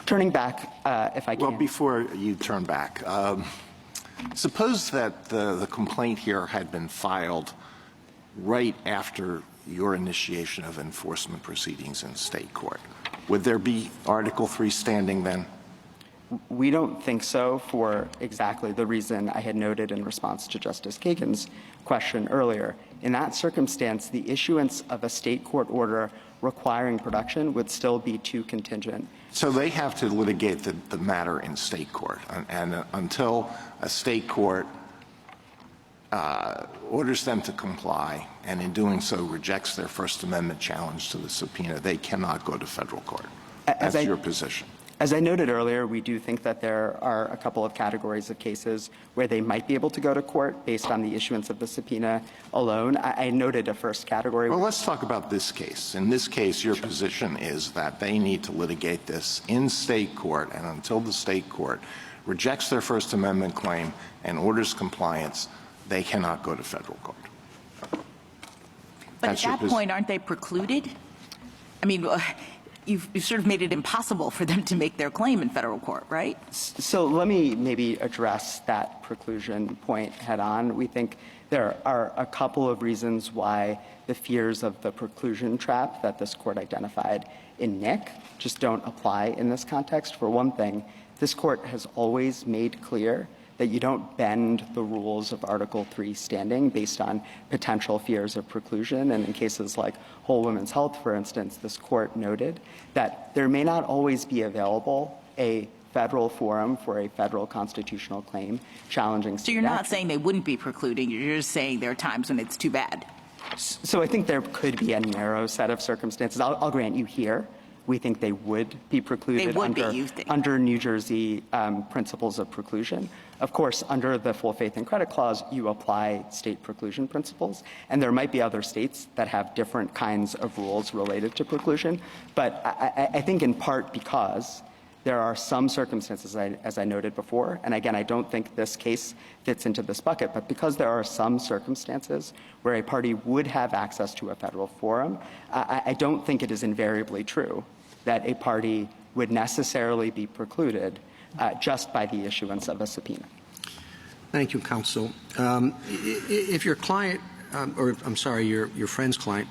Turning back, if I can. Well, before you turn back, suppose that the complaint here had been filed right after your initiation of enforcement proceedings in state court. Would there be Article III standing then? We don't think so, for exactly the reason I had noted in response to Justice Kagan's question earlier. In that circumstance, the issuance of a state court order requiring production would still be too contingent. So they have to litigate the matter in state court, and until a state court orders them to comply, and in doing so rejects their First Amendment challenge to the subpoena, they cannot go to federal court. That's your position. As I noted earlier, we do think that there are a couple of categories of cases where they might be able to go to court based on the issuance of the subpoena alone. I noted a first category. Well, let's talk about this case. In this case, your position is that they need to litigate this in state court, and until the state court rejects their First Amendment claim and orders compliance, they cannot go to federal court. But at that point, aren't they precluded? I mean, you've sort of made it impossible for them to make their claim in federal court, right? So let me maybe address that preclusion point head on. We think there are a couple of reasons why the fears of the preclusion trap that this court identified in Nick just don't apply in this context. For one thing, this court has always made clear that you don't bend the rules of Article III standing based on potential fears of preclusion. And in cases like Whole Women's Health, for instance, this court noted that there may not always be available a federal forum for a federal constitutional claim challenging state So you're not action. saying they wouldn't be precluding, you're just saying there are times when it's too bad. So I think there could be a narrow set of circumstances. I'll grant you here. We think they would be precluded under New Jersey principles of preclusion. Of course, under the full faith and credit clause, you apply state preclusion principles, and there might be other states that have different kinds of rules related to preclusion. But I think in part because there are some circumstances, as I noted before, and again, I don't think this case fits into this bucket, but because there are some circumstances where a party would have access to a federal forum, I don't think it is invariably true that a party would necessarily be precluded just by the issuance of a subpoena. Thank you, counsel. If your client, your friend's client,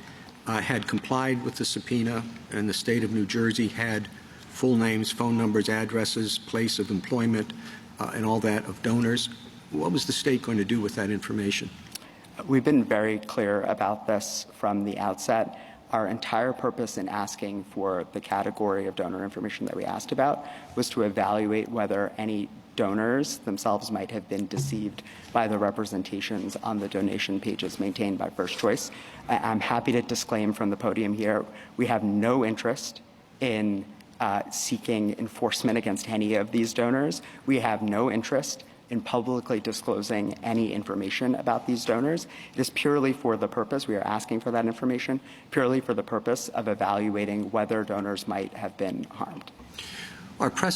had complied with the subpoena and the state of New Jersey had full names, phone numbers, addresses, place of employment, and all that of donors, what was the state going to do with that information? We've been very clear about this from the outset. Our entire purpose in asking for the category of donor information that we asked about was to evaluate whether any donors themselves might have been deceived by the representations on the donation pages maintained by First Choice. I'm happy to disclaim from the podium here, we have no interest in seeking enforcement against any of these donors. We have no interest in publicly disclosing any information about these donors. It is purely for the purpose, we are asking for that information, purely for the purpose of evaluating whether donors might have been harmed. Our precedent